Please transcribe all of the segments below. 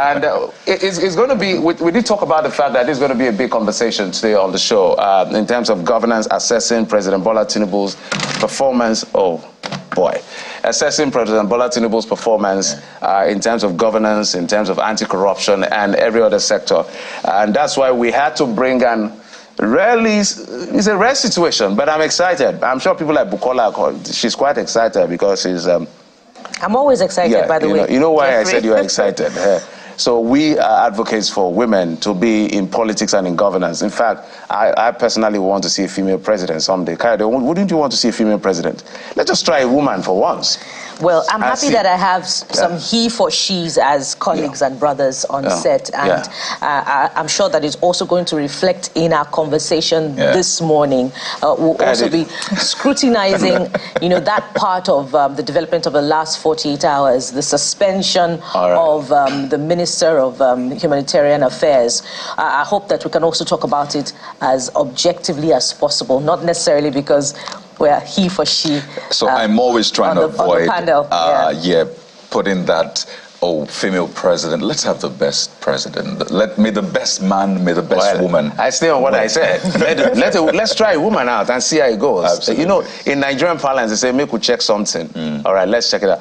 And it's going to be, we did talk about the fact that there's going to be a big conversation today on the show in terms of governance, assessing President Bola Tinubu's performance. Oh, boy. Assessing President Bola Tinubu's performance in terms of governance, in terms of anti-corruption, and every other sector. And that's why we had to bring an it's a rare situation, but I'm excited. I'm sure people like Bukola, she's quite excited because she's... I'm always excited, by the way. You know why Jeffrey? I said you're excited? So we are advocates for women to be in politics and in governance. In fact, I personally want to see a female president someday. Kayode, wouldn't you want to see a female president? Let's just try a woman for once. Well, I'm happy that I have some he for she's as colleagues and brothers on set. And I'm sure that it's also going to reflect in our conversation this morning. We'll also be scrutinizing, that part of the development of the last 48 hours, the suspension of the Minister of Humanitarian Affairs. I hope that we can also talk about it as objectively as possible, not necessarily because we're he for she. So I'm always trying to avoid putting that, female president. Let's have the best president. May the best man, may the best woman. I stay on what I said. Let's try a woman out and see how it goes. Absolutely. In Nigerian parlance, they say, make we check something. All right, let's check it out.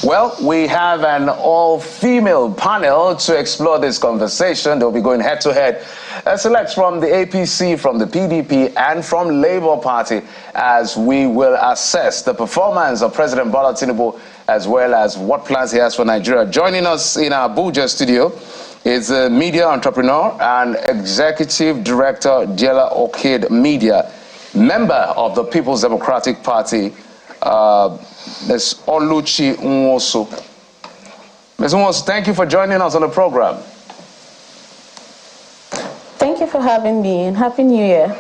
Well, we have an all-female panel to explore this conversation. They'll be going head-to-head. Select from the APC, from the PDP, and from Labour Party, as we will assess the performance of President Bola Tinubu, as well as what plans he has for Nigeria. Joining us in our Abuja studio is a media entrepreneur and executive director, Jella Orchid Media, member of the People's Democratic Party, Ms. Oluchi Nwosu. Ms. Nwosu, thank you for joining us on the program. Thank you for having me, and Happy New Year.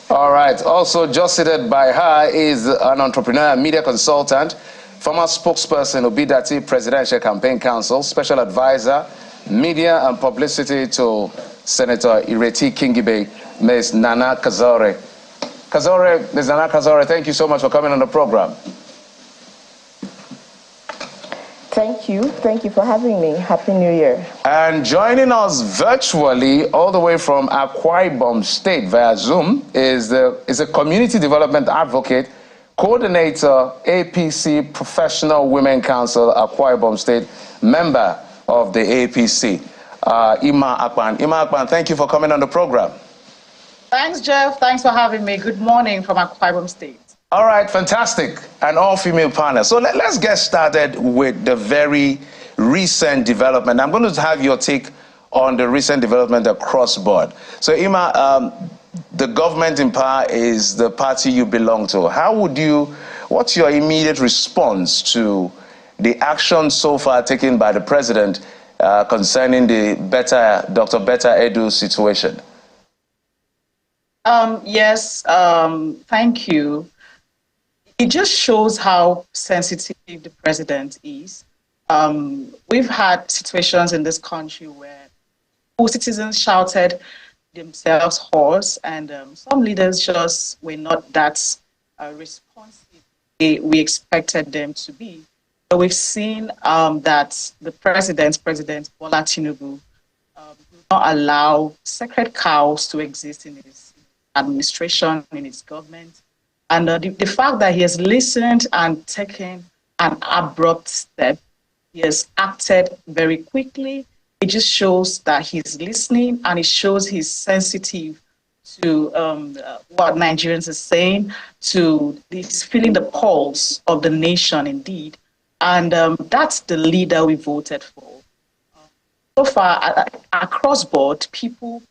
All right. Also, just seated by her is an entrepreneur and media consultant, former spokesperson of Betta Presidential Campaign Council, special advisor, media and publicity to Senator Ireti Kingibe, Ms. Nana Kazore. Ms. Nana Kazore, thank you so much for coming on the program. Thank you. Thank you for having me. Happy New Year. And joining us virtually, all the way from Akwa Ibom State via Zoom, is a community development advocate, coordinator, APC Professional Women Council, Akwa Ibom State, member of the APC, Ima Akpan. Ima Akpan, thank you for coming on the program. Thanks, Jeff. Thanks for having me. Good morning from Akwa Ibom State. All right, fantastic. An all-female panel. So let's get started with the very recent development. I'm going to have your take on the recent development across board. So, Ima, the government in power is the party you belong to. What's your immediate response to the action so far taken by the president concerning the Dr. Betta Edu situation? Yes, thank you. It just shows how sensitive the president is. We've had situations in this country where citizens shouted themselves hoarse, and some leaders just were not that responsive we expected them to be. But we've seen that the President Bola Tinubu, will not allow sacred cows to exist in his administration, in his government. And the fact that he has listened and taken an abrupt step, he has acted very quickly. It just shows that he's listening, and it shows he's sensitive to what Nigerians are saying, he's feeling the pulse of the nation indeed. And that's the leader we voted for. So far, across board, people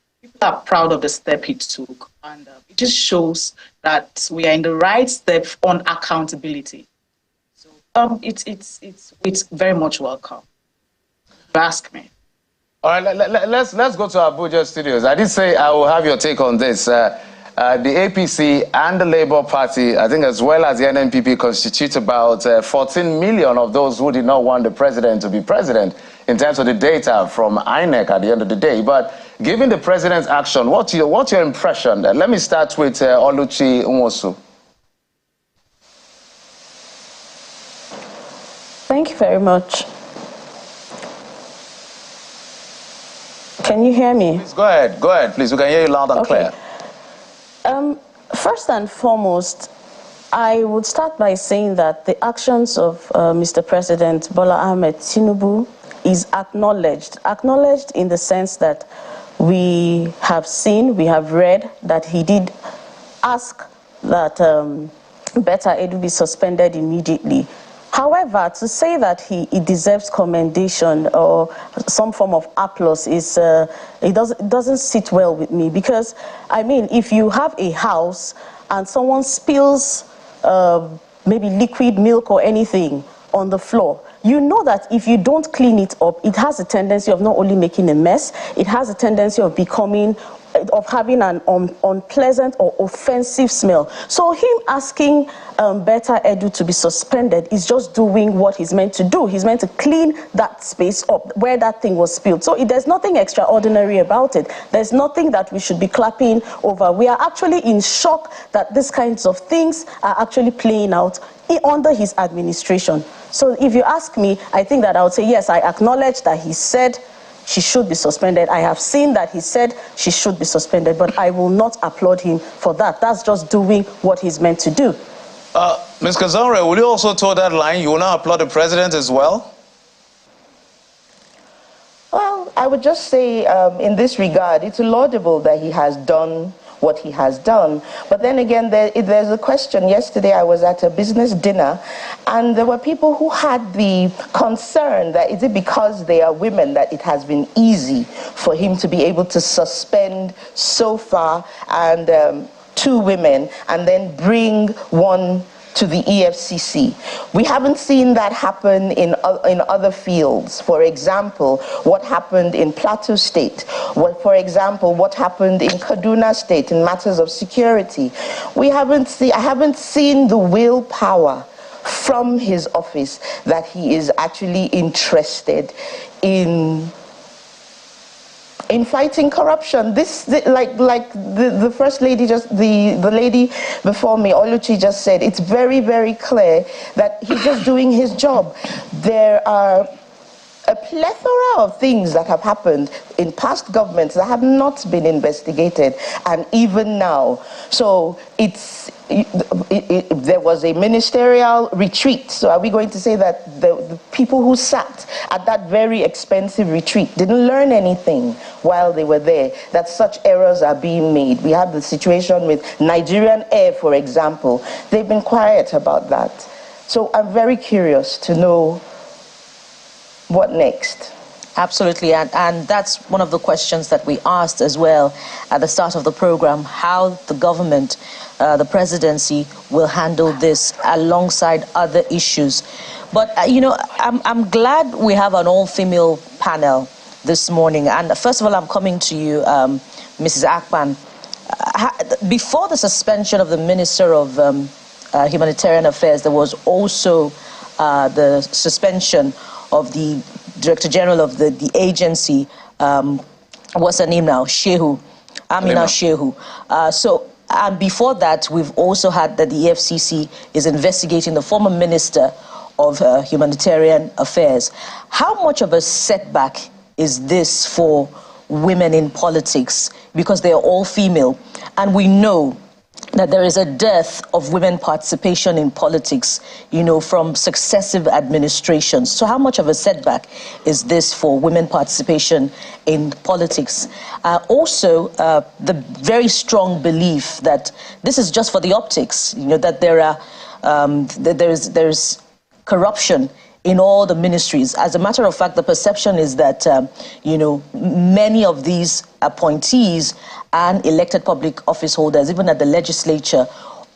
are proud of the step he took. And it just shows that we are in the right step on accountability. So it's very much welcome. Ask me. All right, let's go to Abuja studios. I did say I will have your take on this. The APC and the Labour Party, I think as well as the NNPP, constitute about 14 million of those who did not want the president to be president in terms of the data from INEC at the end of the day. But given the president's action, what's your impression? Let me start with Oluchi Nwosu. Thank you very much. Can you hear me? Please go ahead, please. We can hear you loud and clear. First and foremost, I would start by saying that the actions of Mr. President Bola Ahmed Tinubu is acknowledged in the sense that we have seen, we have read that he did ask that Betta be suspended immediately. However, to say that he deserves commendation or some form of applause is it doesn't sit well with me, because I mean, if you have a house and someone spills maybe liquid milk or anything on the floor, you know that if you don't clean it up, it has a tendency of not only making a mess, it has a tendency of having an unpleasant or offensive smell. So him asking Betta Edu to be suspended is just doing what he's meant to do. He's meant to clean that space up where that thing was spilled. So there's nothing extraordinary about it. There's nothing that we should be clapping over. We are actually in shock that these kinds of things are actually playing out under his administration. So if you ask me, I think that I would say, yes, I acknowledge that he said she should be suspended. I have seen that he said she should be suspended, but I will not applaud him for that. That's just doing what he's meant to do. Ms. Kazanre, will you also toe that line? You will not applaud the president as well? Well, I would just say in this regard, it's laudable that he has done what he has done. But then again, there's a question. Yesterday I was at a business dinner, and there were people who had the concern that is it because they are women that it has been easy for him to be able to suspend so far and 2 women and then bring one to the EFCC. We haven't seen that happen in other fields. For example, what happened in Plateau State. For example, what happened in Kaduna State in matters of security. I haven't seen the willpower from his office that he is actually interested in fighting corruption. Like the first lady, the lady before me, Oluchi, just said, it's very, very clear that he's just doing his job. There are a plethora of things that have happened in past governments that have not been investigated, and even now. So there was a ministerial retreat. So are we going to say that the people who sat at that very expensive retreat didn't learn anything while they were there, that such errors are being made? We have the situation with Nigerian Air, for example. They've been quiet about that. So I'm very curious to know what next. Absolutely, and that's one of the questions that we asked as well at the start of the program, how the government, the presidency, will handle this alongside other issues. But, you know, I'm glad we have an all-female panel this morning. And first of all, I'm coming to you, Mrs. Akpan. Before the suspension of the Minister of Humanitarian Affairs, there was also the suspension of the Director General of the agency, what's her name now? Amina Shehu. And before that, we've also had that the EFCC is investigating the former Minister of Humanitarian Affairs. How much of a setback is this for women in politics? Because they are all female, and we know that there is a dearth of women participation in politics, you know, from successive administrations. So how much of a setback is this for women participation in politics? Also, the very strong belief that this is just for the optics, you know, that there's corruption in all the ministries. As a matter of fact, the perception is that, you know, many of these appointees and elected public office holders, even at the legislature,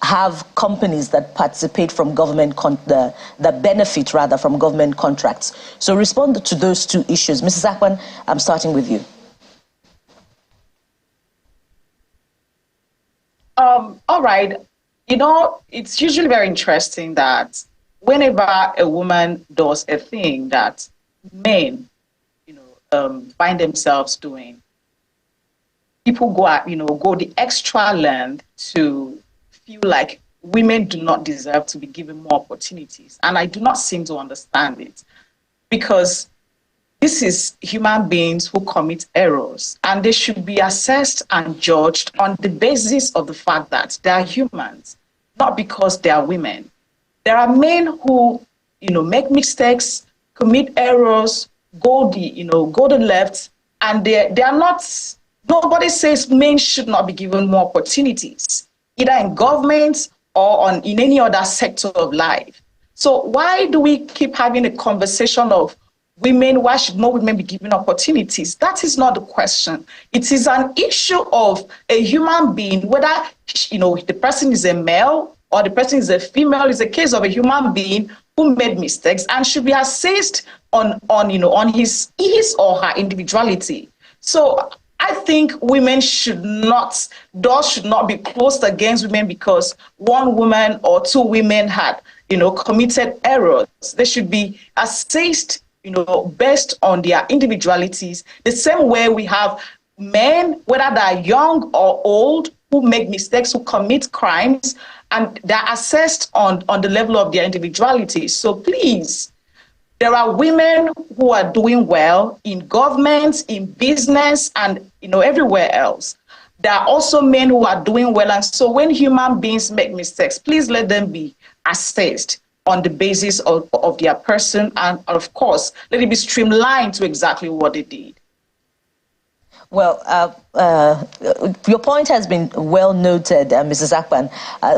have companies that participate from government, that benefit rather from government contracts. So respond to those 2 issues. Mrs. Akpan, I'm starting with you. All right. You know, it's usually very interesting that whenever a woman does a thing that men, you know, find themselves doing, people go the extra length to feel like women do not deserve to be given more opportunities. And I do not seem to understand it, because this is human beings who commit errors, and they should be assessed and judged on the basis of the fact that they are humans, not because they are women. There are men who, make mistakes, commit errors, go the left, and they are not. Nobody says men should not be given more opportunities, either in government or in any other sector of life. So why do we keep having a conversation of women? Why should more women be given opportunities? That is not the question. It is an issue of a human being, whether the person is a male or the person is a female. It's a case of a human being who made mistakes and should be assessed on his or her individuality. So I think doors should not be closed against women because one woman or two women had, committed errors. They should be assessed, based on their individualities. The same way we have men, whether they're young or old, who make mistakes, who commit crimes, and they're assessed on the level of their individuality. So please, there are women who are doing well in government, in business, and everywhere else. There are also men who are doing well. And so when human beings make mistakes, please let them be assessed on the basis of their person. And of course, let it be streamlined to exactly what they did. Well, your point has been well noted, Mrs. Akpan,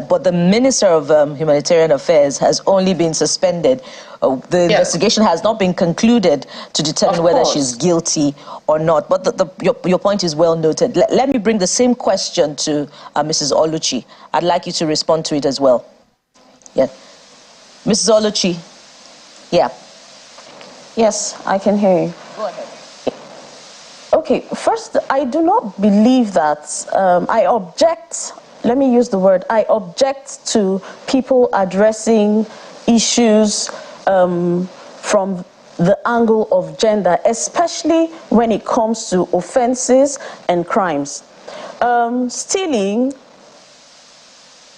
but the Minister of Humanitarian Affairs has only been suspended. The investigation has not been concluded to determine whether she's guilty or not. But your point is well noted. Let me bring the same question to Mrs. Oluchi. I'd like you to respond to it as well. Yeah. Mrs. Oluchi. Yeah. Yes, I can hear you. Go ahead. Okay, first, I do not believe that I object, let me use the word, I object to people addressing issues from the angle of gender, especially when it comes to offenses and crimes. Stealing,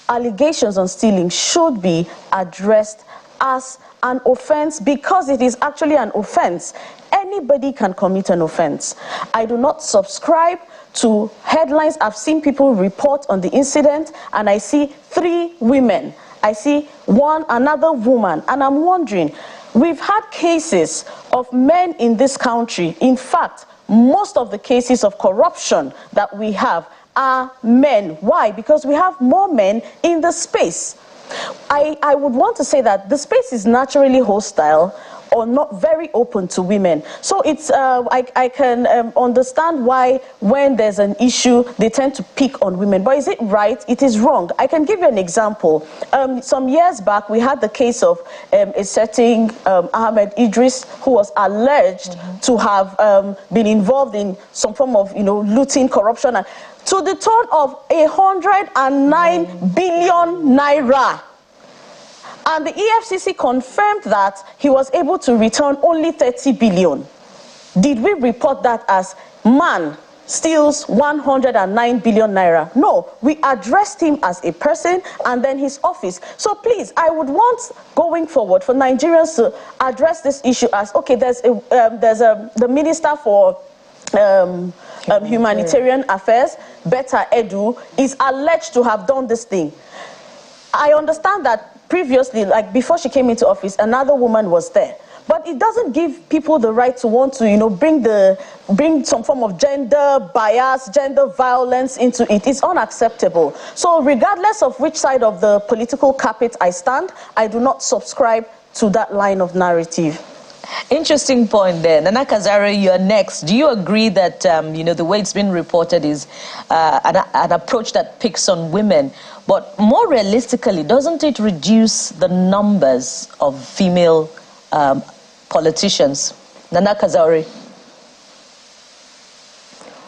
allegations on stealing should be addressed as an offense because it is actually an offense. Anybody can commit an offense. I do not subscribe to headlines. I've seen people report on the incident and I see 3 women. I see another woman, and I'm wondering, we've had cases of men in this country. In fact, most of the cases of corruption that we have are men. Why? Because we have more men in the space. I would want to say that the space is naturally hostile or not very open to women. So it's I can understand why when there's an issue, they tend to pick on women. But is it right? It is wrong. I can give you an example. Some years back, we had the case of a certain Ahmed Idris, who was alleged to have been involved in some form of, looting, corruption, and to the tune of 109 billion naira. And the EFCC confirmed that he was able to return only 30 billion. Did we report that as man steals 109 billion naira? No, we addressed him as a person and then his office. So please, I would want going forward for Nigerians to address this issue as, okay, there's the Minister for Humanitarian Affairs, Betta Edu, is alleged to have done this thing. I understand that previously, like before she came into office, another woman was there. But it doesn't give people the right to want to, bring some form of gender bias, gender violence into it. It's unacceptable. So regardless of which side of the political carpet I stand, I do not subscribe to that line of narrative. Interesting point there. Nana Kazare, you're next. Do you agree that, the way it's been reported is an approach that picks on women? But more realistically, doesn't it reduce the numbers of female politicians? Nana Kazare.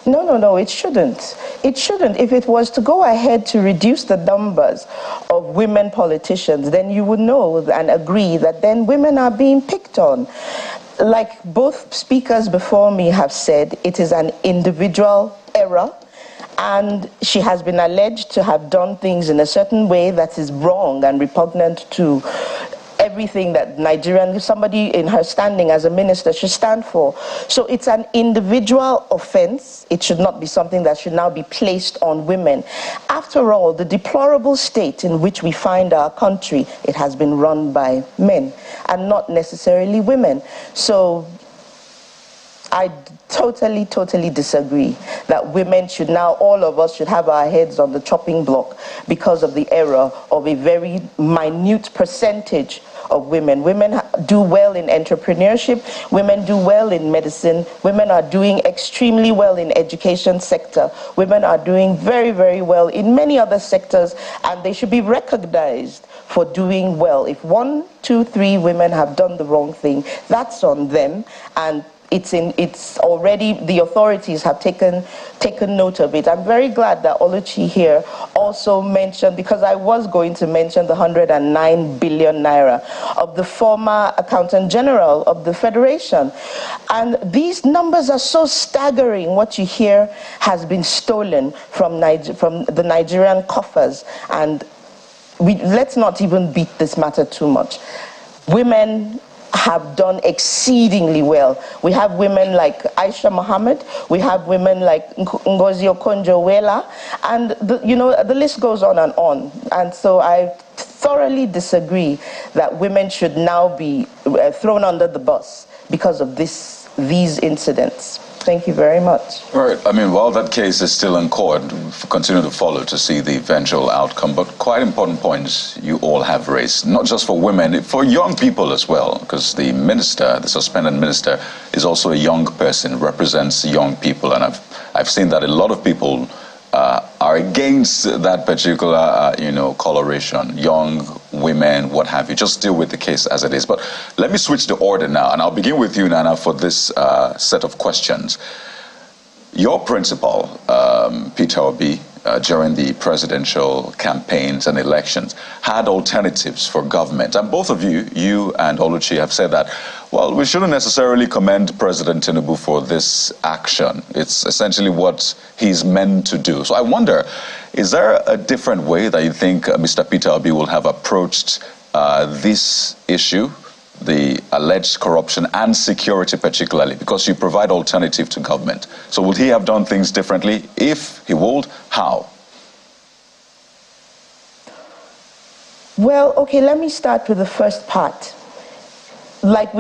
No, it shouldn't. It shouldn't. If it was to go ahead to reduce the numbers of women politicians, then you would know and agree that then women are being picked on. Like both speakers before me have said, it is an individual error, and she has been alleged to have done things in a certain way that is wrong and repugnant to everything that somebody in her standing as a minister should stand for. So it's an individual offense. It should not be something that should now be placed on women. After all, the deplorable state in which we find our country, it has been run by men and not necessarily women. So I totally disagree that women should now, all of us should have our heads on the chopping block because of the error of a very minute percentage of women. Women do well in entrepreneurship, women do well in medicine, women are doing extremely well in education sector, women are doing very well in many other sectors, and they should be recognized for doing well. If 1, 2, 3 women have done the wrong thing, that's on them, and it's already, the authorities have taken note of it. I'm very glad that Oluchi here also mentioned, because I was going to mention the 109 billion naira of the former Accountant General of the Federation. And these numbers are so staggering. What you hear has been stolen from the Nigerian coffers. And let's not even beat this matter too much. Women have done exceedingly well. We have women like Aisha Mohammed, we have women like Ngozi Okonjo-Iweala, and the list goes on and on. And so I thoroughly disagree that women should now be thrown under the bus because of these incidents. Thank you very much. Right. I mean, while that case is still in court, continue to follow to see the eventual outcome. But quite important points you all have raised, not just for women, for young people as well, because the minister, the suspended minister, is also a young person, represents young people. And I've seen that a lot of people are against that particular, coloration, young women, what have you. Just deal with the case as it is. But let me switch the order now, and I'll begin with you, Nana, for this set of questions. Your principal, Peter Obi, during the presidential campaigns and elections, had alternatives for government. And both of you and Oluchi, have said that, well, we shouldn't necessarily commend President Tinubu for this action. It's essentially what he's meant to do. So I wonder, is there a different way that you think Mr. Peter Obi will have approached this issue, the alleged corruption and security particularly, because you provide alternative to government? So would he have done things differently? If he would, how? Well, okay, let me start with the first part. Like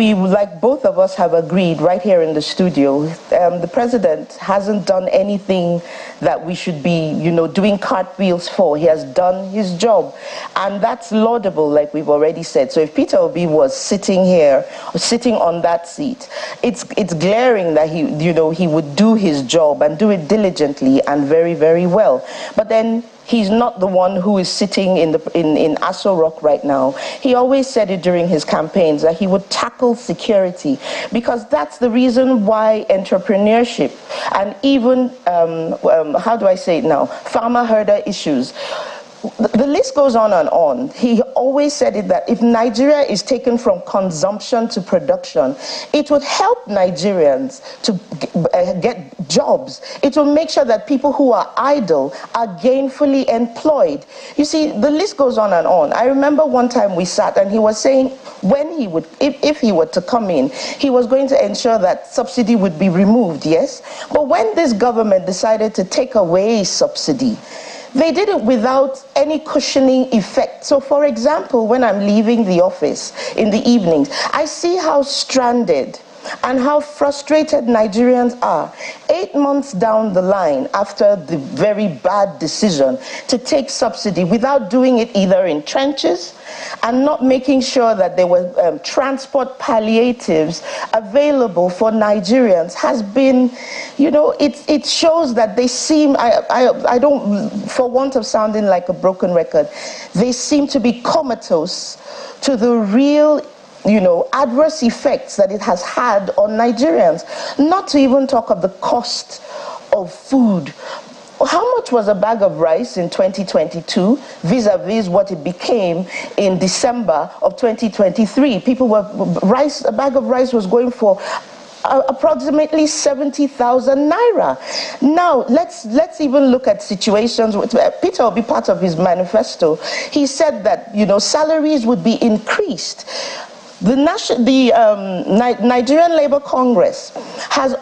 both of us have agreed right here in the studio, the president hasn't done anything that we should be, doing cartwheels for. He has done his job, and that's laudable, like we've already said. So if Peter Obi was sitting here, sitting on that seat, it's glaring that he would do his job and do it diligently and very well. But then he's not the one who is sitting in Aso Rock right now. He always said it during his campaigns that he would tackle security, because that's the reason why entrepreneurship and even, how do I say it now, farmer-herder issues, the list goes on and on. He always said it that if Nigeria is taken from consumption to production, it would help Nigerians to get jobs. It will make sure that people who are idle are gainfully employed. You see, the list goes on and on. I remember one time we sat and he was saying when he would, if he were to come in, he was going to ensure that subsidy would be removed, yes? But when this government decided to take away subsidy, they did it without any cushioning effect. So for example, when I'm leaving the office in the evenings, I see how stranded and how frustrated Nigerians are 8 months down the line after the very bad decision to take subsidy without doing it either in trenches and not making sure that there were transport palliatives available for Nigerians has been, it shows that they seem, I don't, for want of sounding like a broken record, they seem to be comatose to the real adverse effects that it has had on Nigerians. Not to even talk of the cost of food. How much was a bag of rice in 2022 vis-a-vis what it became in December of 2023? A bag of rice was going for approximately 70,000 naira. Now, let's even look at situations. Peter Obi, part of his manifesto, he said that, you know, salaries would be increased. The Nigerian Labour Congress has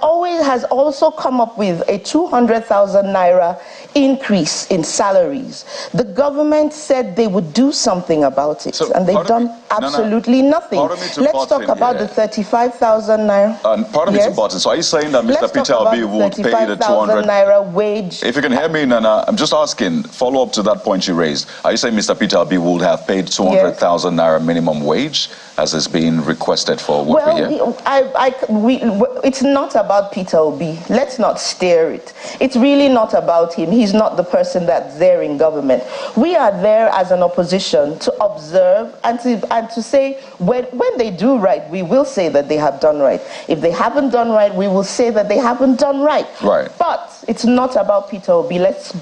also come up with a 200,000 naira increase in salaries. The government said they would do something about it, and they've done absolutely nothing. Let's talk about the 35,000 naira. Pardon me to button. So are you saying that Mr. Peter Obi would pay the 200,000 naira wage? If you can hear me, Nana, I'm just asking, follow up to that point you raised. Are you saying Mr. Peter Obi would have paid 200,000 naira minimum wage, as is being requested for what we hear? It's not about Peter Obi. Let's not steer it. It's really not about him. He's not the person that's there in government. We are there as an opposition to observe and to say when they do right, we will say that they have done right. If they haven't done right, we will say that they haven't done right. But it's not about Peter Obi. Let's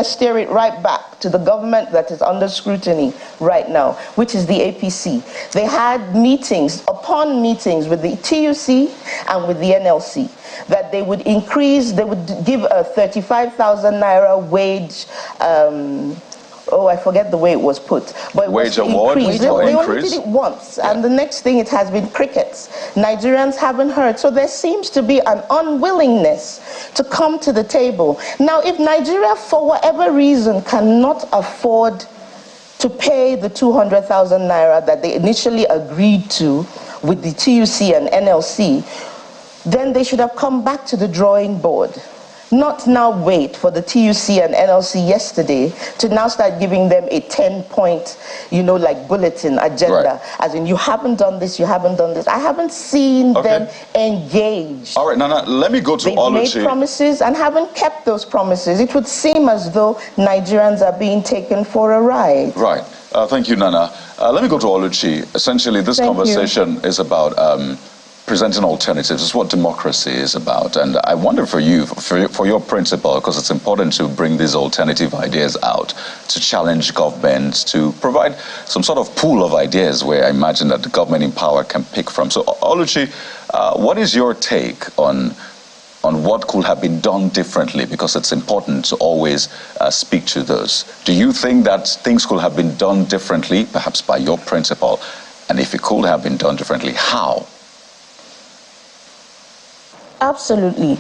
steer it right back to the government that is under scrutiny right now, which is the APC. They had meetings upon meetings with the TUC and with the NLC that they would increase, they would give a 35,000 naira wage, I forget the way it was put, but it wage was award. They only did it once, and the next thing it has been crickets. Nigerians haven't heard, so there seems to be an unwillingness to come to the table. Now, if Nigeria, for whatever reason, cannot afford to pay the 200,000 naira that they initially agreed to with the TUC and NLC, then they should have come back to the drawing board. Not now wait for the TUC and NLC yesterday to now start giving them a 10-point, bulletin agenda. As in, you haven't done this, you haven't done this. I haven't seen them engage. All right, Nana, let me go to Oluchi. They've made promises and haven't kept those promises. It would seem as though Nigerians are being taken for a ride. Right. Thank you, Nana. Let me go to Oluchi. Essentially, this conversation is about presenting alternatives. Is what democracy is about. And I wonder for you, for your principle, because it's important to bring these alternative ideas out, to challenge governments, to provide some sort of pool of ideas where I imagine that the government in power can pick from. So, Oluchi, what is your take on what could have been done differently? Because it's important to always speak to those. Do you think that things could have been done differently, perhaps by your principle? And if it could have been done differently, how? Absolutely.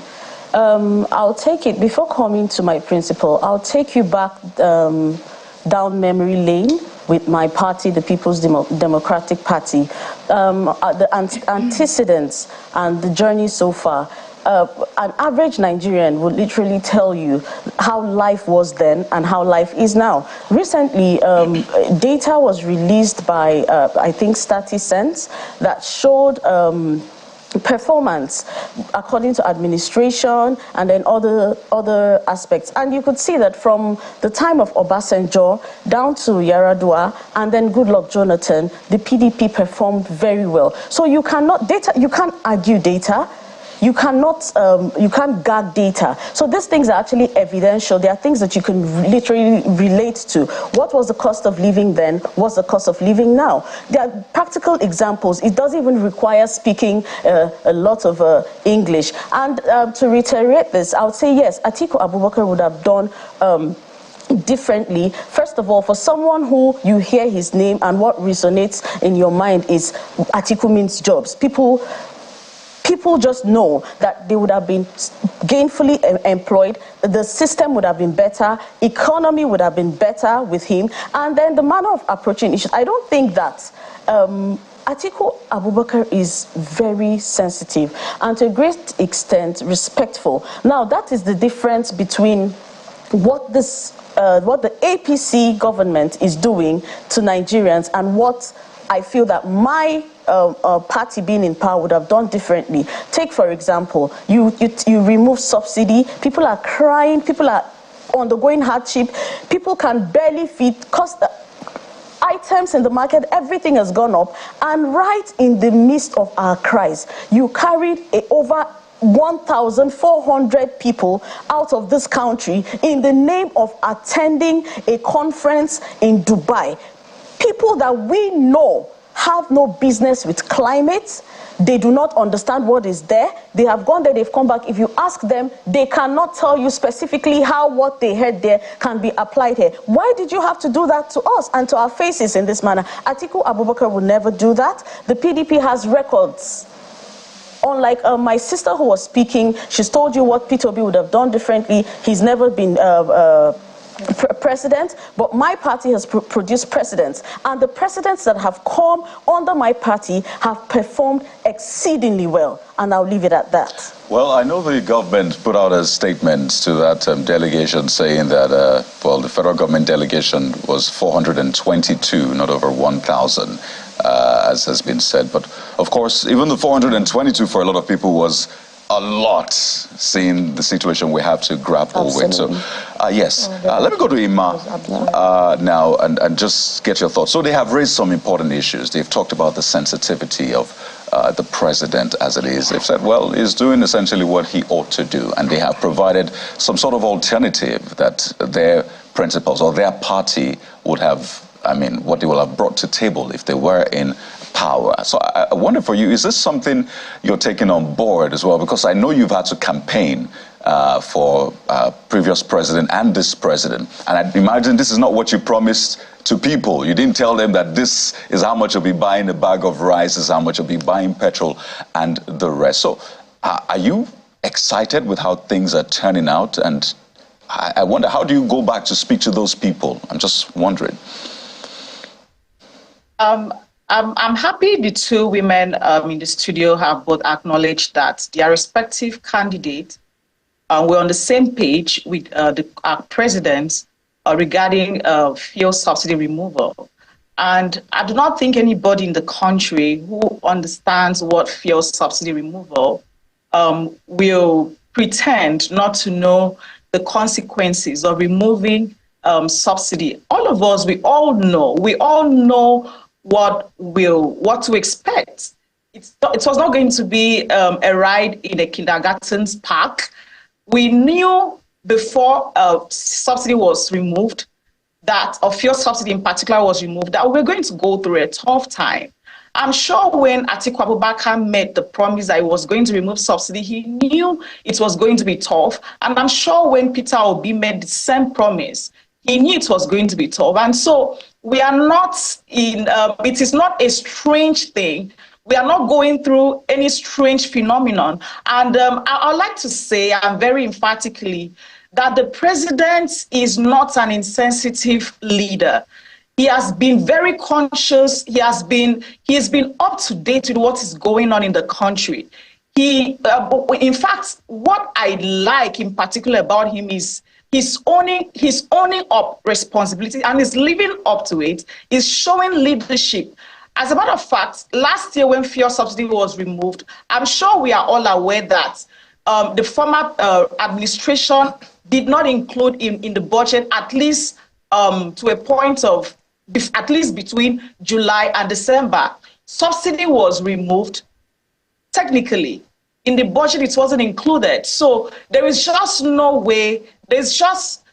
I'll take it, before coming to my principle, I'll take you back down memory lane with my party, the People's Democratic Party. The antecedents and the journey so far. An average Nigerian would literally tell you how life was then and how life is now. Recently, data was released by, I think, StatiSense that showed performance according to administration and then other aspects. And you could see that from the time of Obasanjo down to Yaradua and then Goodluck Jonathan, the PDP performed very well. So you can't argue data. You can't gag data. So these things are actually evidential. They are things that you can literally relate to. What was the cost of living then? What's the cost of living now? There are practical examples. It doesn't even require speaking a lot of English. And to reiterate this, I would say yes, Atiku Abubakar would have done differently. First of all, for someone who you hear his name and what resonates in your mind is Atiku means jobs. People just know that they would have been gainfully employed, the system would have been better, economy would have been better with him, and then the manner of approaching issues. I don't think that Atiku Abubakar is very sensitive and to a great extent respectful. Now, that is the difference between what the APC government is doing to Nigerians and what I feel that my party being in power would have done differently. Take, for example, you remove subsidy, people are crying, people are undergoing hardship, people can barely feed, cost items in the market, everything has gone up, and right in the midst of our cries, you carried over 1,400 people out of this country in the name of attending a conference in Dubai. People that we know have no business with climate. They do not understand what is there. They have gone there, they've come back. If you ask them, they cannot tell you specifically how what they heard there can be applied here. Why did you have to do that to us and to our faces in this manner? Atiku Abubakar would never do that. The PDP has records. Unlike my sister who was speaking, she's told you what Peter Obi would have done differently. He's never been president, but my party has produced presidents, and the presidents that have come under my party have performed exceedingly well, and I'll leave it at that. Well, I know the government put out a statement to that delegation saying that, well, the federal government delegation was 422, not over 1,000, as has been said. But, of course, even the 422 for a lot of people was a lot, seeing the situation we have to grapple with. So, yes, let me go to Ima now and just get your thoughts. So they have raised some important issues. They've talked about the sensitivity of the president as it is. They've said, well, he's doing essentially what he ought to do. And they have provided some sort of alternative that their principals or their party would have, I mean, what they will have brought to table if they were in power. So I wonder for you, is this something you're taking on board as well? Because I know you've had to campaign for previous president and this president. And I imagine this is not what you promised to people. You didn't tell them that this is how much you'll be buying a bag of rice, this is how much you'll be buying petrol and the rest. So are you excited with how things are turning out? And I wonder, how do you go back to speak to those people? I'm just wondering. I'm happy the two women in the studio have both acknowledged that their respective candidates were on the same page with our presidents regarding fuel subsidy removal. And I do not think anybody in the country who understands what fuel subsidy removal will pretend not to know the consequences of removing subsidy. All of us, we all know what to expect. It was not going to be a ride in a kindergarten's park. We knew before subsidy was removed, that or fuel subsidy in particular was removed, that we were going to go through a tough time. I'm sure when Atiku Abubakar made the promise that he was going to remove subsidy, he knew it was going to be tough. And I'm sure when Peter Obi made the same promise, he knew it was going to be tough. And so we are not in, it is not a strange thing. We are not going through any strange phenomenon. And I'd like to say, very emphatically, that the president is not an insensitive leader. He has been very conscious. He has been up to date with what is going on in the country. In fact, what I like in particular about him is he's owning up responsibility and is living up to it. Is showing leadership. As a matter of fact, last year when fuel subsidy was removed, I'm sure we are all aware that the former administration did not include in the budget, at least to a point of at least between July and December. Subsidy was removed. Technically, in the budget, it wasn't included. So there is just no way. There's just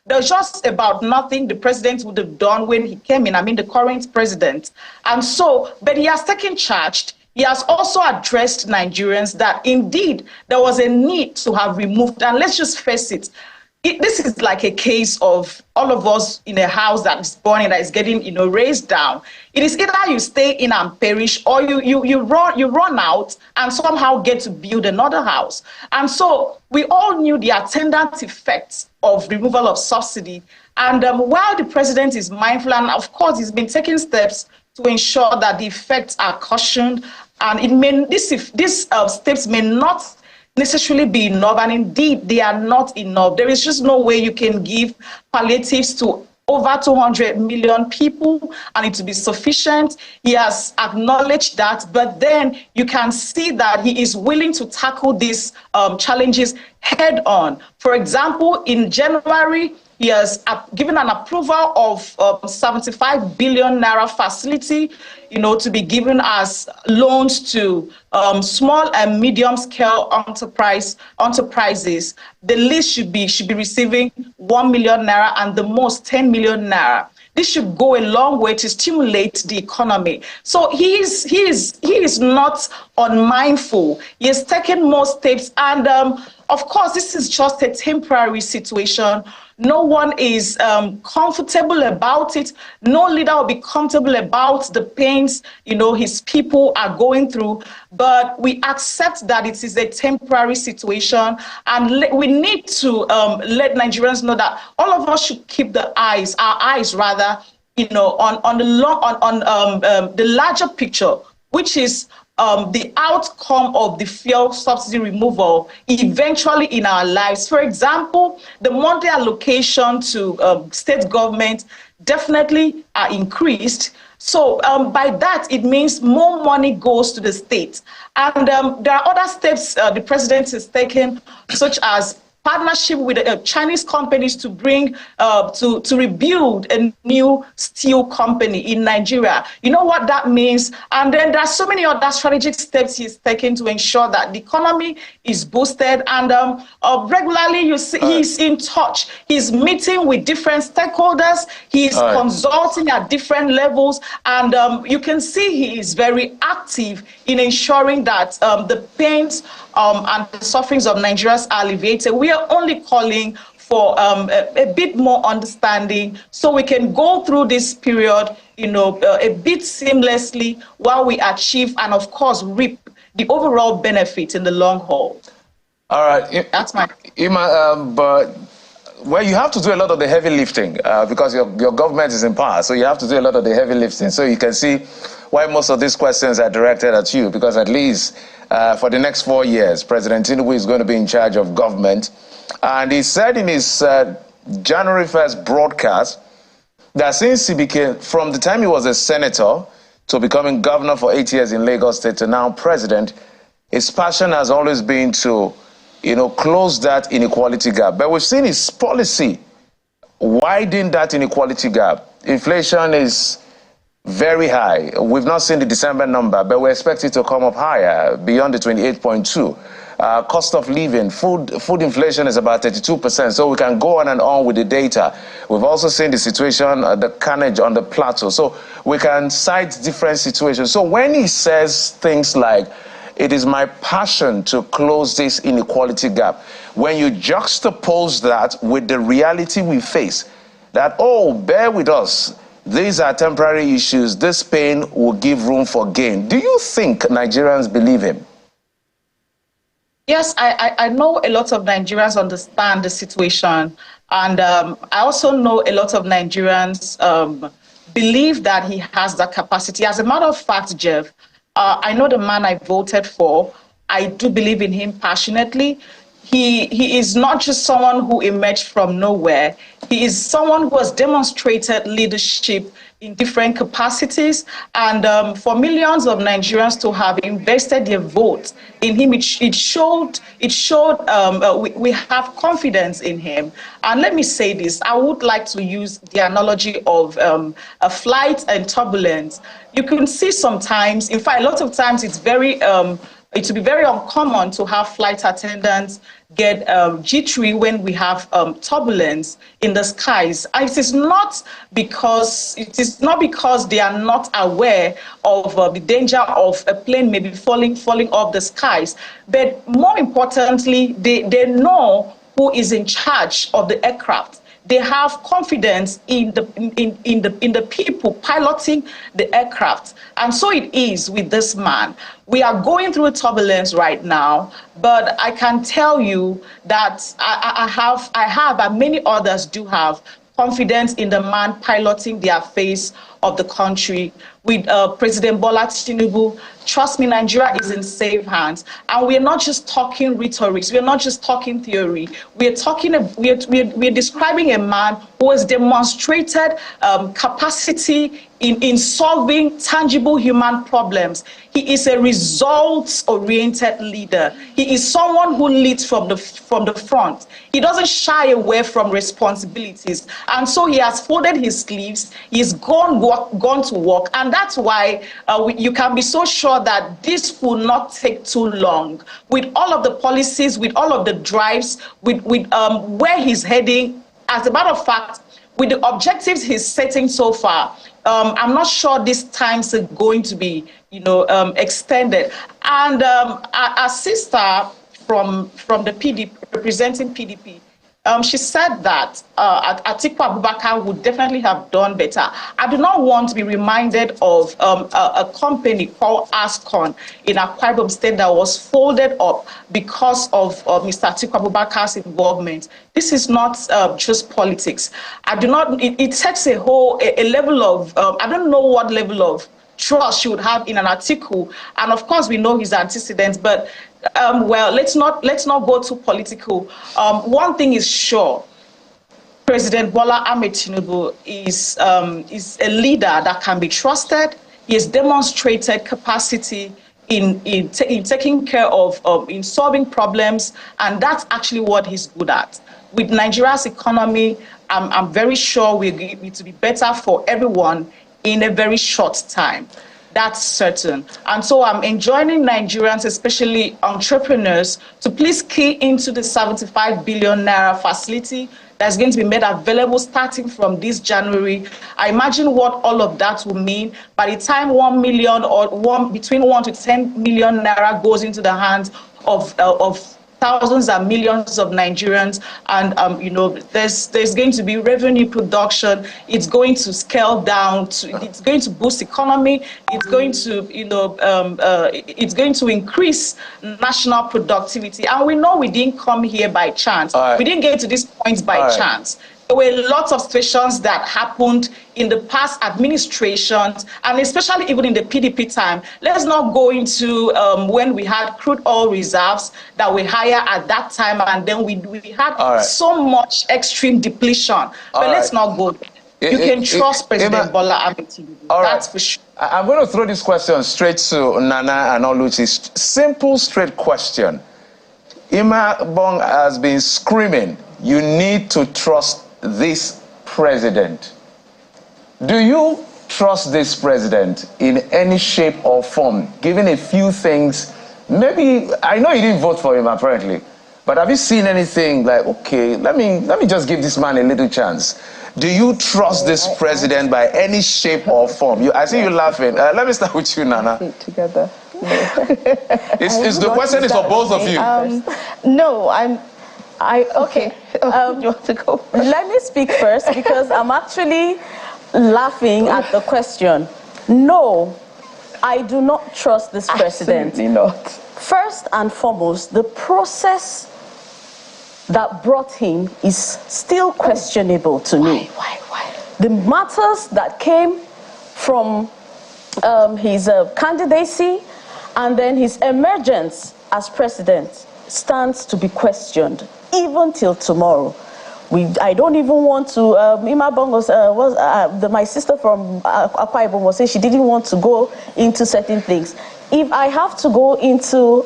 about nothing the president would have done when he came in. I mean, the current president. And so, but he has taken charge. He has also addressed Nigerians that indeed there was a need to have removed. And let's just face it. This is like a case of all of us in a house that is burning, that is getting, raised down. It is either you stay in and perish, or you run out and somehow get to build another house. And so we all knew the attendant effects of removal of subsidy. And while the president is mindful, and of course he's been taking steps to ensure that the effects are cushioned, and these steps may not necessarily be enough, and indeed they are not enough. There is just no way you can give palliatives to over 200 million people and it will be sufficient. He has acknowledged that, but then you can see that he is willing to tackle these challenges head on. For example, in January, he has given an approval of 75 billion naira facility, to be given as loans to small and medium scale enterprises. The least should be receiving 1 million naira and the most 10 million naira. this should go a long way to stimulate the economy. So he is not unmindful. He has taken more steps, and of course, this is just a temporary situation. No one is comfortable about it. No leader will be comfortable about the pains, his people are going through. But we accept that it is a temporary situation, and we need to let Nigerians know that all of us should keep our eyes rather, on the larger picture, which is the outcome of the fuel subsidy removal eventually in our lives. For example, the monthly allocation to state government definitely are increased. So by that, it means more money goes to the state. And there are other steps the president has taken, such as partnership with Chinese companies to bring, to rebuild a new steel company in Nigeria. You know what that means? And then there are so many other strategic steps he's taken to ensure that the economy is boosted. And regularly, you see, he's in touch. He's meeting with different stakeholders. He's consulting at different levels. And you can see he is very active in ensuring that the pains and the sufferings of Nigerians are alleviated. We are only calling for a bit more understanding so we can go through this period, a bit seamlessly while we achieve and, of course, reap the overall benefit in the long haul. All right. That's my... but you have to do a lot of the heavy lifting because your government is in power, so you have to do a lot of the heavy lifting. So you can see why most of these questions are directed at you, because at least for the next 4 years, President Tinubu is going to be in charge of government. And he said in his January 1st broadcast that since he became, from the time he was a senator to becoming governor for 8 years in Lagos State to now president, his passion has always been to, close that inequality gap. But we've seen his policy widen that inequality gap. Inflation is very high. We've not seen the December number, but we expect it to come up higher, beyond the 28.2. Cost of living, food inflation is about 32%, so we can go on and on with the data. We've also seen the situation, the carnage on the plateau, so we can cite different situations. So when he says things like, it is my passion to close this inequality gap, when you juxtapose that with the reality we face, that, bear with us, these are temporary issues, this pain will give room for gain. Do you think Nigerians believe him? Yes, I know a lot of Nigerians understand the situation. And I also know a lot of Nigerians believe that he has that capacity. As a matter of fact, Jeff, I know the man I voted for. I do believe in him passionately. He is not just someone who emerged from nowhere. He is someone who has demonstrated leadership in different capacities. And for millions of Nigerians to have invested their vote in him, it showed we have confidence in him. And let me say this, I would like to use the analogy of a flight and turbulence. You can see sometimes, in fact, a lot of times it's it will be very uncommon to have flight attendants get jittery when we have turbulence in the skies. And it is not because they are not aware of the danger of a plane maybe falling off the skies, but more importantly, they know who is in charge of the aircraft. They have confidence in the people piloting the aircraft. And so it is with this man. We are going through turbulence right now, but I can tell you that I have, and many others do have, confidence in the man piloting the affairs of the country. With President Bola Tinubu, trust me, Nigeria is in safe hands. And we're not just talking rhetoric, we're not just talking theory. We're describing a man who has demonstrated capacity in solving tangible human problems. He is a results-oriented leader. He is someone who leads from the front. He doesn't shy away from responsibilities. And so he has folded his sleeves, he's gone to work, and that's why you can be so sure that this will not take too long. With all of the policies, with all of the drives, with where he's heading, as a matter of fact, with the objectives he's setting so far, I'm not sure these times are going to be, extended. And our sister from the PDP, representing PDP, she said that Atiku Abubakar would definitely have done better. I do not want to be reminded of a company called Ascon in Akwa Ibom State that was folded up because of Mr. Atiku Abubakar's involvement. This is not just politics. It takes a level of, I don't know what level of trust she would have in an Atiku, and of course we know his antecedents, but well, let's not go too political. One thing is sure: President Bola Ahmed Tinubu is a leader that can be trusted. He has demonstrated capacity in taking care of in solving problems, and that's actually what he's good at. With Nigeria's economy, I'm very sure we're going to be better for everyone in a very short time. That's certain. And so I'm enjoining Nigerians, especially entrepreneurs, to please key into the 75 billion naira facility that's going to be made available starting from this January. I imagine what all of that will mean. By the time 1 million or between 1 to 10 million naira goes into the hands of thousands and millions of Nigerians, and there's going to be revenue production. It's going to scale down. It's going to boost economy. It's going to it's going to increase national productivity. And we know we didn't come here by chance. We didn't get to this point by chance. There were lots of situations that happened in the past administrations, and especially even in the PDP time. Let's not go into when we had crude oil reserves that were higher at that time, and then we had so much extreme depletion. But let's not go there. You can trust President Bola Ahmed Tinubu. That's for sure. I'm going to throw this question straight to Nana and Oluchi. Simple, straight question. Ima Bong has been screaming, you need to trust this president. Do you trust this president in any shape or form, given a few things? Maybe, I know you didn't vote for him apparently, but have you seen anything like, okay, let me just give this man a little chance? Do you trust this president by any shape or form? I see you laughing. Let me start with you, Nana. Together. The question is for both of you. No, okay. You want to go first? Let me speak first, because I'm actually laughing at the question. No, I do not trust this president. Absolutely not. First and foremost, the process that brought him is still questionable to me. Why? The matters that came from his candidacy and then his emergence as president stands to be questioned, even till tomorrow. I don't even want to, Ima Bongos, my sister from Akwa Ibom was saying she didn't want to go into certain things. If I have to go into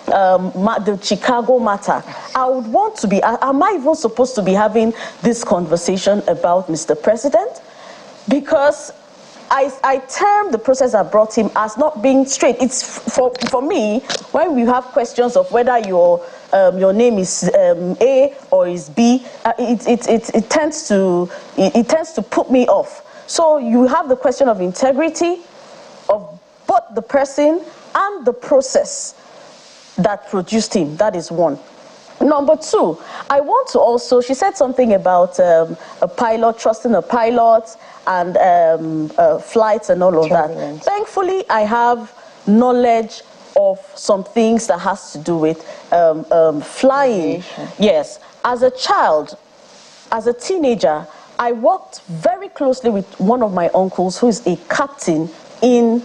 the Chicago matter, I would want to be, am I even supposed to be having this conversation about Mr. President? Because I term the process that brought him as not being straight. It's for me, when we have questions of whether your name is A or is B, it tends to put me off. So you have the question of integrity of both the person and the process that produced him. That is one. Number two, I want to also, she said something about a pilot, trusting a pilot and flights and all of that. Thankfully, I have knowledge of some things that has to do with flying. Yes. As a child, as a teenager, I worked very closely with one of my uncles who is a captain in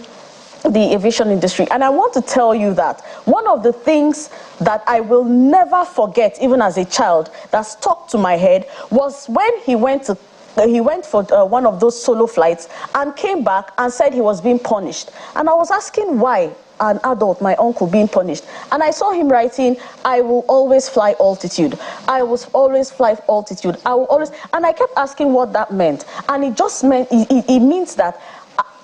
the aviation industry. And I want to tell you that one of the things that I will never forget, even as a child, that stuck to my head was when he went for one of those solo flights and came back and said he was being punished. And I was asking why an adult, my uncle, being punished. And I saw him writing, I will always fly altitude. I will always fly altitude. I will always, and I kept asking what that meant. And it just meant, it means that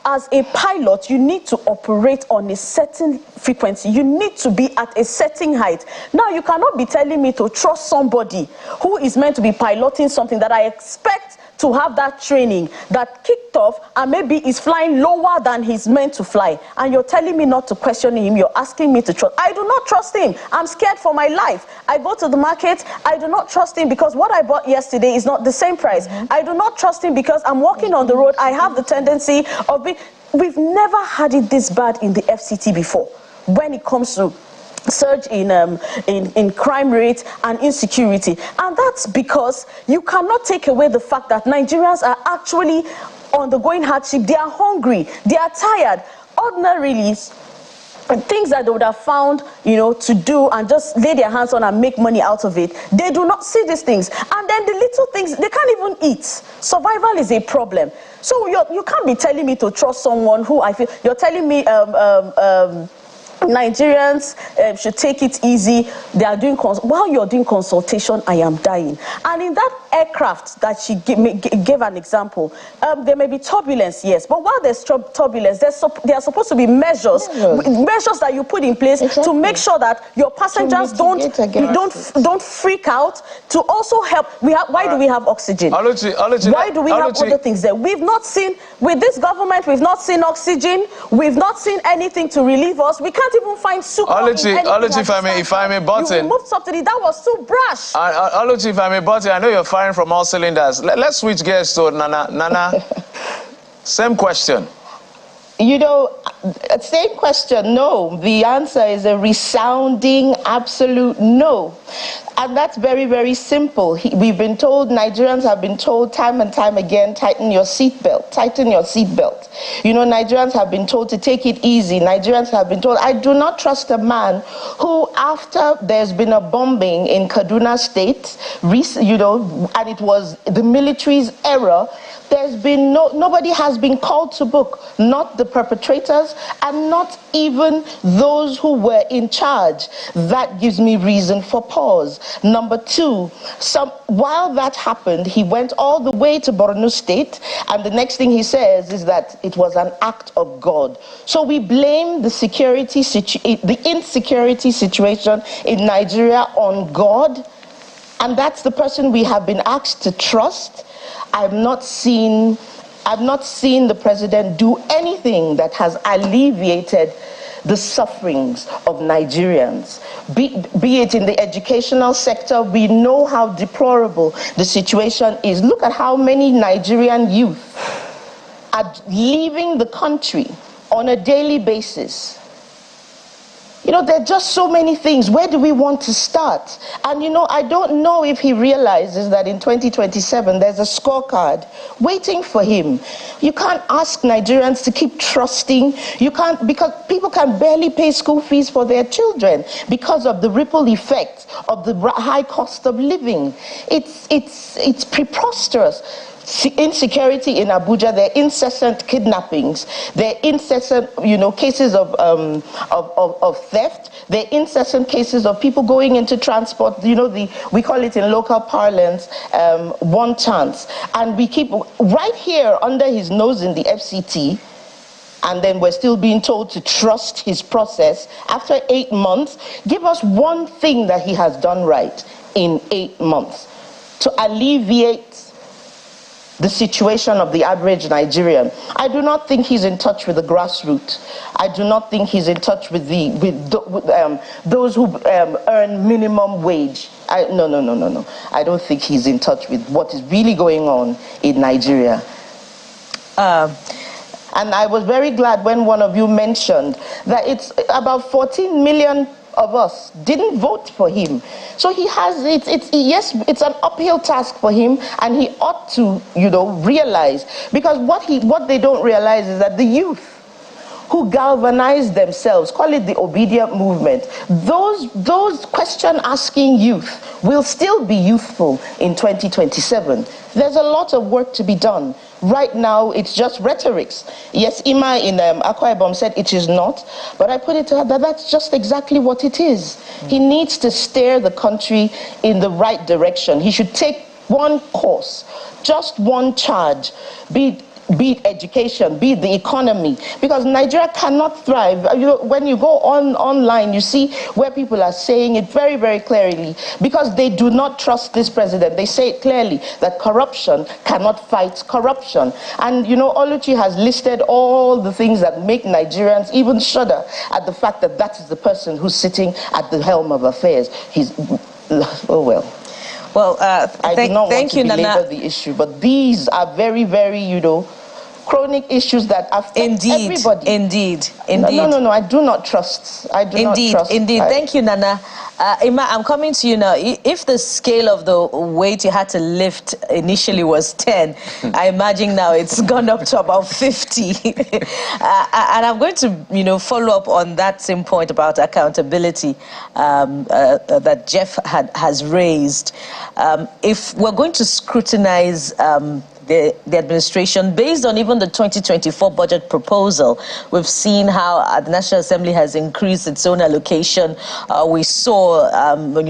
as a pilot, you need to operate on a certain frequency. You need to be at a certain height. Now, you cannot be telling me to trust somebody who is meant to be piloting something that I expect to have that training that kicked off and maybe is flying lower than he's meant to fly. And you're telling me not to question him. You're asking me to trust. I do not trust him. I'm scared for my life. I go to the market. I do not trust him because what I bought yesterday is not the same price. I do not trust him because I'm walking on the road. I have the tendency of being... We've never had it this bad in the FCT before when it comes to surge in crime rate and insecurity. And that's because you cannot take away the fact that Nigerians are actually undergoing hardship. They are hungry. They are tired. Ordinarily, things that they would have found, to do and just lay their hands on and make money out of it, they do not see these things. And then the little things, they can't even eat. Survival is a problem. So you can't be telling me to trust someone who I feel... You're telling me... Nigerians should take it easy. They are doing while you're doing consultation, I am dying. And in that aircraft that she gave an example, there may be turbulence, yes, but while there's turbulence, there are supposed to be measures that you put in place to make sure that your passengers don't freak out. To also help, why do we have oxygen? Why do we have other things there? We've not seen, with this government, we've not seen oxygen. We've not seen anything to relieve us. We can't even find soup. If I may butt in. You removed subsidy. That was too brash. Oluchi, if I may butt in, I know you're firing from all cylinders. Let's switch gears to Nana. Nana, same question. Same question, no. The answer is a resounding, absolute no. And that's very, very simple. We've been told, Nigerians have been told time and time again, tighten your seatbelt, tighten your seatbelt. Nigerians have been told to take it easy. Nigerians have been told, I do not trust a man who, after there's been a bombing in Kaduna State, and it was the military's error, there's been nobody has been called to book, not the perpetrators and not even those who were in charge. That gives me reason for pause. Number two, while that happened, he went all the way to Borno State, and the next thing he says is that it was an act of God. So we blame the insecurity situation in Nigeria on God, and that's the person we have been asked to trust. I've not seen the president do anything that has alleviated the sufferings of Nigerians. Be it in the educational sector, we know how deplorable the situation is. Look at how many Nigerian youth are leaving the country on a daily basis. There are just so many things. Where do we want to start? And I don't know if he realizes that in 2027 there's a scorecard waiting for him. You can't ask Nigerians to keep trusting. You can't, because people can barely pay school fees for their children because of the ripple effect of the high cost of living. It's preposterous. Insecurity in Abuja, there are incessant kidnappings, there are incessant, cases of theft, there are incessant cases of people going into transport, we call it in local parlance, one chance. And we keep right here under his nose in the FCT, and then we're still being told to trust his process. After 8 months, give us one thing that he has done right in 8 months to alleviate the situation of the average Nigerian. I do not think he's in touch with the grassroots. I do not think he's in touch with those who earn minimum wage. No. I don't think he's in touch with what is really going on in Nigeria. And I was very glad when one of you mentioned that it's about 14 million of us didn't vote for him. So he has, yes, it's an uphill task for him, and he ought to, realize, because what they don't realize is that the youth who galvanize themselves, call it the obedient movement, those question-asking youth will still be youthful in 2027. There's a lot of work to be done. Right now, it's just rhetorics. Yes, Ima in Akwa Ibom said it is not, but I put it to her that that's just exactly what it is. He needs to steer the country in the right direction. He should take one course, just one charge. be it education, be it the economy, because Nigeria cannot thrive. When you go online, you see where people are saying it very, very clearly, because they do not trust this president. They say it clearly that corruption cannot fight corruption. And Oluchi has listed all the things that make Nigerians even shudder at the fact that that is the person who's sitting at the helm of affairs. Oh well. Well, I do not want to belabor the issue, but these are very, very, chronic issues that affect everybody. Indeed. No, I do not trust. I do not trust. Indeed. Thank you, Nana. Emma, I'm coming to you now. If the scale of the weight you had to lift initially was 10, I imagine now it's gone up to about 50. And I'm going to, follow up on that same point about accountability that Jeff has raised. If we're going to scrutinize the administration, based on even the 2024 budget proposal, we've seen how the National Assembly has increased its own allocation. We saw,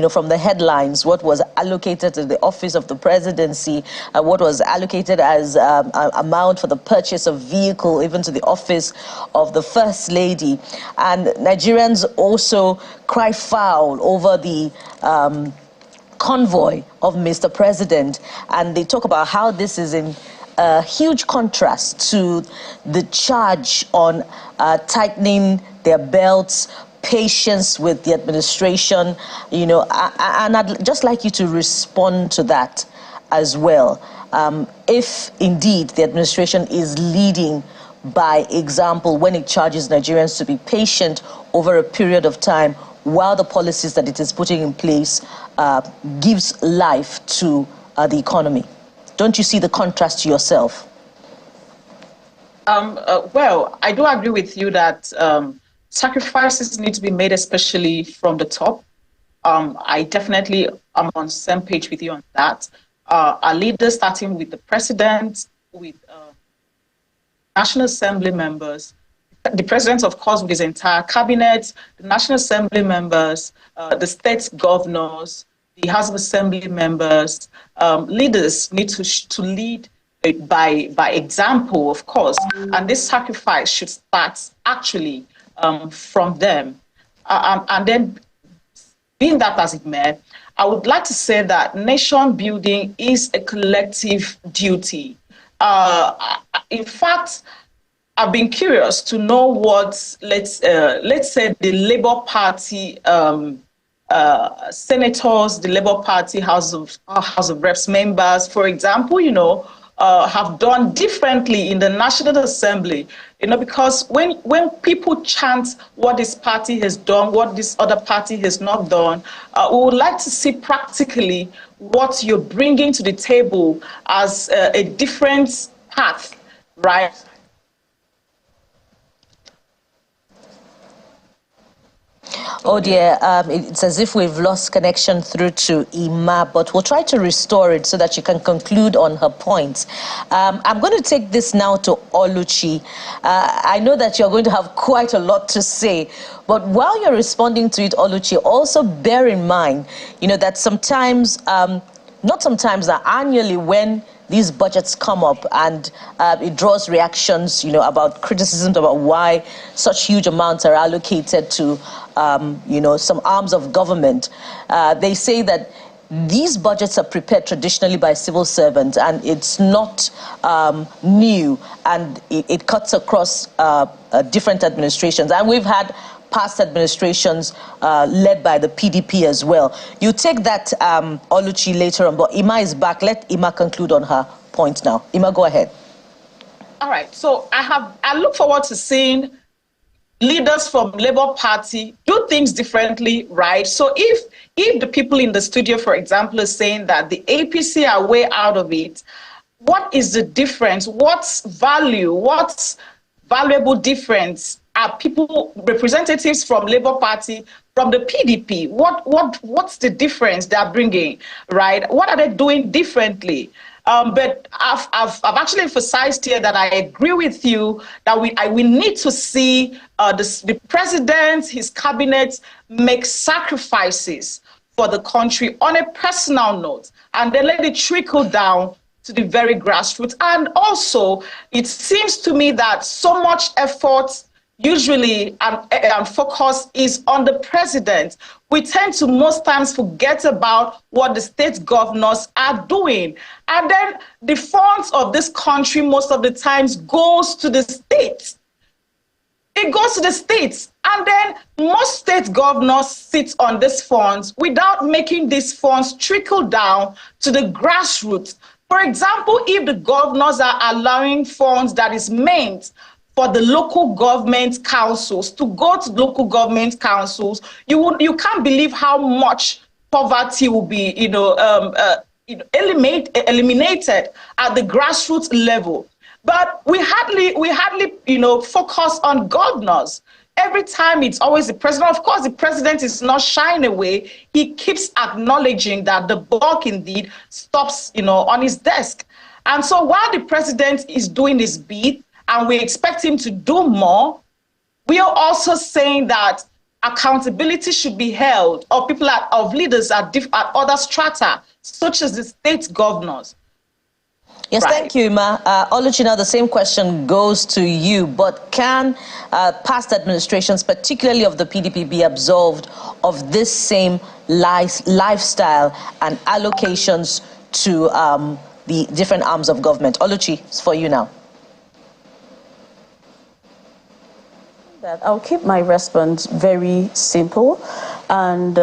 from the headlines, what was allocated to the office of the presidency, what was allocated as amount for the purchase of vehicle, even to the office of the First Lady. And Nigerians also cry foul over the convoy of Mr. President, and they talk about how this is in huge contrast to the charge on tightening their belts, patience with the administration, and I'd just like you to respond to that as well. If indeed the administration is leading by example when it charges Nigerians to be patient over a period of time, while the policies that it is putting in place gives life to the economy. Don't you see the contrast to yourself? Well, I do agree with you that sacrifices need to be made, especially from the top. I definitely am on the same page with you on that. Our leaders, starting with the president, with National Assembly members, the president, of course, with his entire cabinet, the National Assembly members, the state governors, the House of Assembly members, leaders need to lead by example, of course. And this sacrifice should start actually from them. And then, being that as it may, I would like to say that nation building is a collective duty. In fact, I've been curious to know what, let's say, the Labour Party senators, the Labour Party House of Reps members, for example, have done differently in the National Assembly. Because when people chant what this party has done, what this other party has not done, we would like to see practically what you're bringing to the table as a different path, right? Oh dear, it's as if we've lost connection through to Ima, but we'll try to restore it so that she can conclude on her points. I'm going to take this now to Oluchi. I know that you're going to have quite a lot to say, but while you're responding to it, Oluchi, also bear in mind, that sometimes, not sometimes, annually when these budgets come up and it draws reactions, about criticisms about why such huge amounts are allocated to, some arms of government. They say that these budgets are prepared traditionally by civil servants, and it's not new, and it cuts across different administrations. And we've had past administrations led by the PDP as well. You take that, Oluchi, later on, but Ima is back. Let Ima conclude on her point now. Ima, go ahead. All right. So I look forward to seeing leaders from Labour Party do things differently, right? So if the people in the studio, for example, are saying that the APC are way out of it, what is the difference? What's valuable difference are people, representatives from Labour Party, from the PDP? What's the difference they're bringing, right? What are they doing differently? But I've actually emphasized here that I agree with you that we need to see the president, his cabinet make sacrifices for the country on a personal note, and then let it trickle down to the very grassroots. And also, it seems to me that so much effort usually and focus is on the president. We tend to most times forget about what the state governors are doing. And then the funds of this country most of the times goes to the states. It goes to the states. And then most state governors sit on these funds without making these funds trickle down to the grassroots. For example, if the governors are allowing funds that is meant for the local government councils to go to local government councils, you can't believe how much poverty will be eliminated at the grassroots level. But we hardly focus on governors. Every time it's always the president. Of course, the president is not shying away. He keeps acknowledging that the buck indeed stops on his desk. And so while the president is doing his bit, and we expect him to do more, we are also saying that accountability should be held of leaders at other strata, such as the state governors. Yes, right. Thank you, Ma. Oluchina, the same question goes to you, but can past administrations, particularly of the PDP, be absolved of this same lifestyle and allocations to the different arms of government? Oluchi, it's for you now. I'll keep my response very simple. And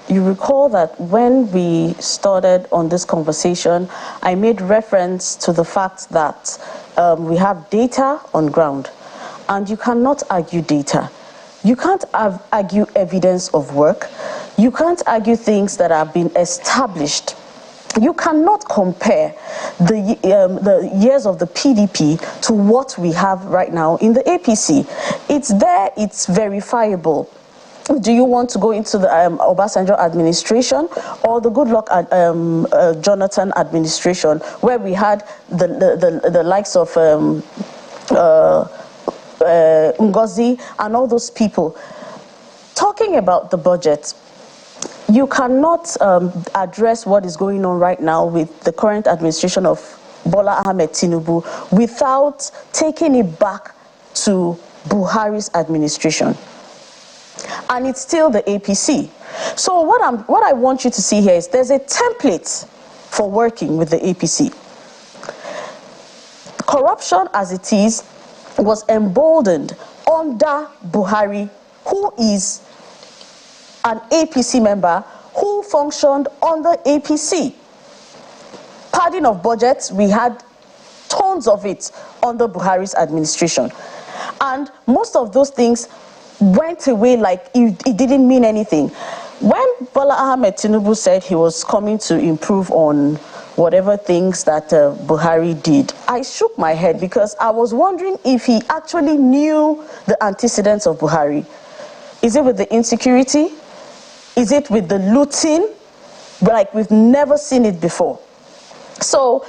you recall that when we started on this conversation, I made reference to the fact that we have data on ground, and you cannot argue data. You can't argue evidence of work. You can't argue things that have been established. You cannot compare the years of the PDP to what we have right now in the APC. It's there, it's verifiable. Do you want to go into the Obasanjo administration or the Goodluck Jonathan administration, where we had the likes of Ngozi and all those people? Talking about the budget, you cannot address what is going on right now with the current administration of Bola Ahmed Tinubu without taking it back to Buhari's administration. And it's still the APC. So what I want you to see here is there's a template for working with the APC. Corruption as it is was emboldened under Buhari, who is an APC member who functioned on the APC. Padding of budgets, we had tons of it under Buhari's administration. And most of those things went away like it didn't mean anything. When Bola Ahmed Tinubu said he was coming to improve on whatever things that Buhari did, I shook my head because I was wondering if he actually knew the antecedents of Buhari. Is it with the insecurity? Is it with the looting? Like we've never seen it before. So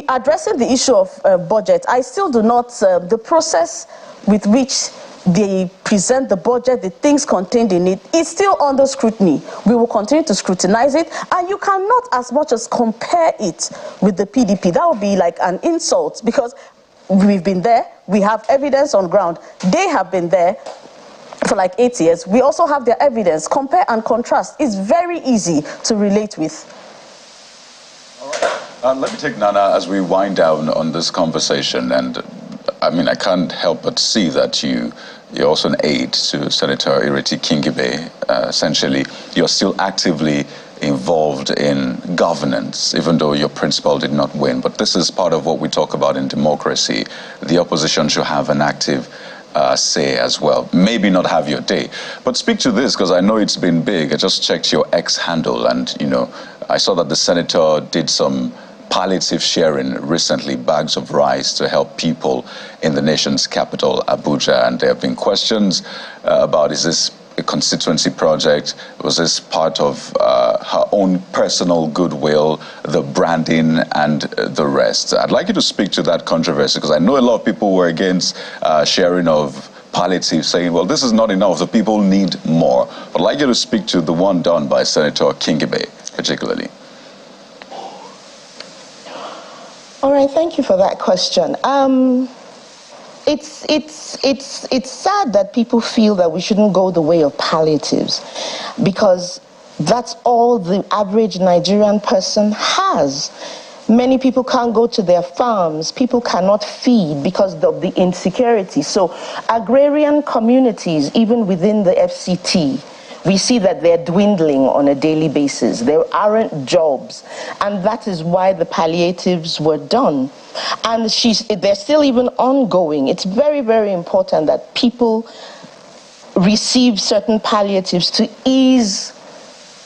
addressing the issue of budget, I still do not, the process with which they present the budget, the things contained in it, is still under scrutiny. We will continue to scrutinize it, and you cannot as much as compare it with the PDP. That would be like an insult, because we've been there, we have evidence on ground. They have been there for like 8 years. We also have their evidence. Compare and contrast. It's very easy to relate with. All right. Let me take Nana as we wind down on this conversation. And I mean, I can't help but see that you're also an aide to Senator Ireti Kingibe. Essentially, you're still actively involved in governance, even though your principal did not win. But this is part of what we talk about in democracy. The opposition should have an active say as well. Maybe not have your day. But speak to this, because I know it's been big. I just checked your X handle, and, you know, I saw that the senator did some palliative sharing recently, bags of rice to help people in the nation's capital, Abuja. And there have been questions about, is this a constituency project? Was this part of her own personal goodwill, the branding and the rest? I'd like you to speak to that controversy, because I know a lot of people were against sharing of palliative, saying, well, this is not enough, the people need more. But I'd like you to speak to the one done by Senator Kingibe, particularly. All right, thank you for that question. It's sad that people feel that we shouldn't go the way of palliatives, because that's all the average Nigerian person has. Many people can't go to their farms. People cannot feed because of the insecurity. So agrarian communities, even within the FCT, we see that they're dwindling on a daily basis. There aren't jobs. And that is why the palliatives were done. And they're still even ongoing. It's very, very important that people receive certain palliatives to ease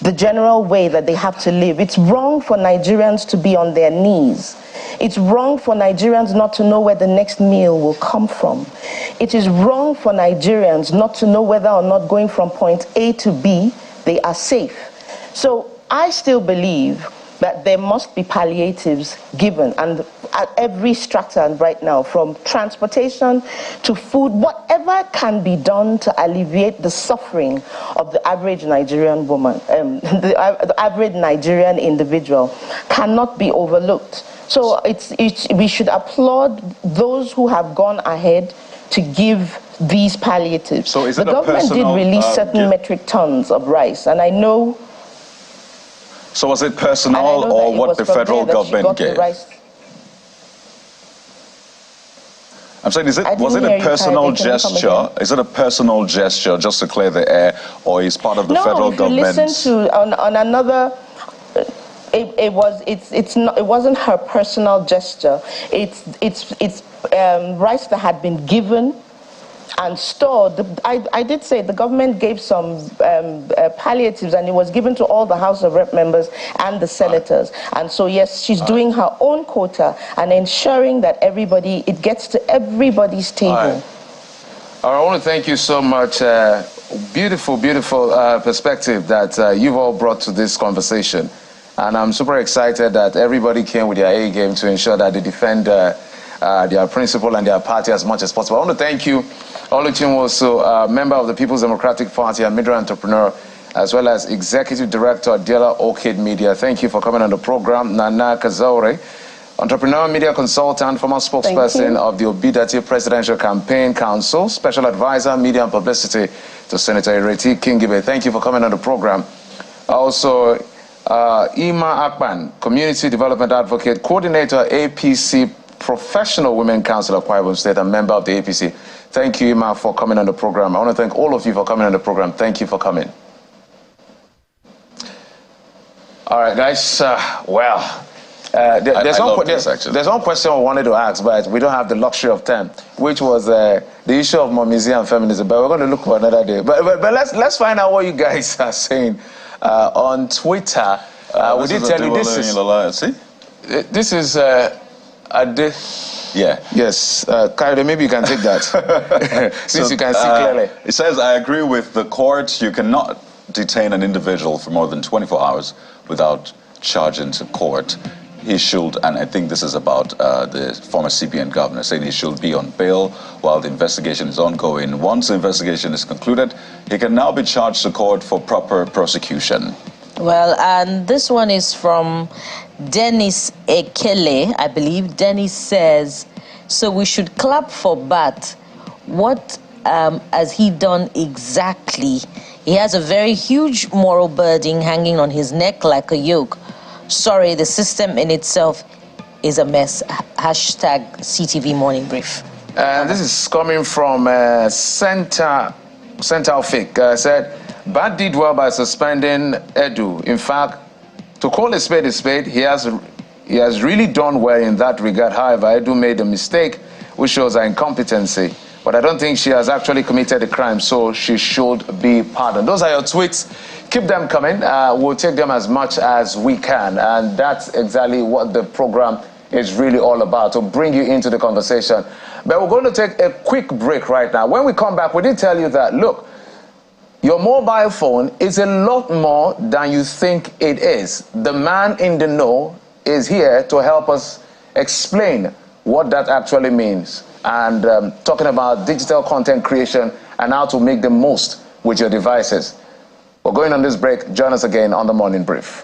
the general way that they have to live. It's wrong for Nigerians to be on their knees. It's wrong for Nigerians not to know where the next meal will come from. It is wrong for Nigerians not to know whether or not going from point A to B, they are safe. So I still believe that there must be palliatives given, and at every strata right now, from transportation to food, whatever can be done to alleviate the suffering of the average Nigerian woman, the average Nigerian individual, cannot be overlooked. So we should applaud those who have gone ahead to give these palliatives. So is it the government did release certain metric tons of rice, and I know. So was it personal or what the federal government gave? I'm saying, was it a personal gesture? Is it a personal gesture, just to clear the air, or is part of the federal government? No, if you listen to on another, it wasn't her personal gesture. It's rice that had been given and stored. I did say the government gave some palliatives, and it was given to all the House of Rep members and the senators. And so, yes, she's doing her own quota and ensuring that it gets to everybody's table. I want to thank you so much. Beautiful, beautiful perspective that you've all brought to this conversation. And I'm super excited that everybody came with their A game to ensure that they defend their principle and their party as much as possible. I want to thank you, Oluchin, also a member of the People's Democratic Party and media entrepreneur, as well as Executive Director at Dela Orchid Media. Thank you for coming on the program. Nana Kazaure, entrepreneur, media consultant, former spokesperson of the Obidati Presidential Campaign Council, special advisor, media and publicity to Senator Ireti Kingibe. Thank you for coming on the program. Also, Ima Akpan, community development advocate, coordinator, APC Professional Women Council of Akwa Ibom State, and member of the APC. Thank you, Ima, for coming on the program. I want to thank all of you for coming on the program. Thank you for coming. All right, guys. There's one question I wanted to ask, but we don't have the luxury of time, which was the issue of Momizi and feminism. But we're going to look for another day. But let's find out what you guys are saying on Twitter. We did tell you this is Yeah. Yes. Kaide, maybe you can take that. Since you can see clearly. It says, I agree with the court. You cannot detain an individual for more than 24 hours without charging to court. He should, and I think this is about the former CBN governor, saying he should be on bail while the investigation is ongoing. Once the investigation is concluded, he can now be charged to court for proper prosecution. Well, and this one is from Dennis Ekele, I believe. Dennis says, so we should clap for Bat. What has he done exactly? He has a very huge moral burden hanging on his neck like a yoke. Sorry, the system in itself is a mess. Hashtag CTV Morning Brief. This is coming from Central Fake. Said, Bat did well by suspending Edu. In fact, to call a spade, he has really done well in that regard. However, Edu made a mistake, which shows her incompetency. But I don't think she has actually committed a crime, so she should be pardoned. Those are your tweets. Keep them coming. We'll take them as much as we can. And that's exactly what the program is really all about, to bring you into the conversation. But we're going to take a quick break right now. When we come back, we did tell you that, look, your mobile phone is a lot more than you think it is. The man in the know is here to help us explain what that actually means. And talking about digital content creation and how to make the most with your devices. We're going on this break. Join us again on the Morning Brief.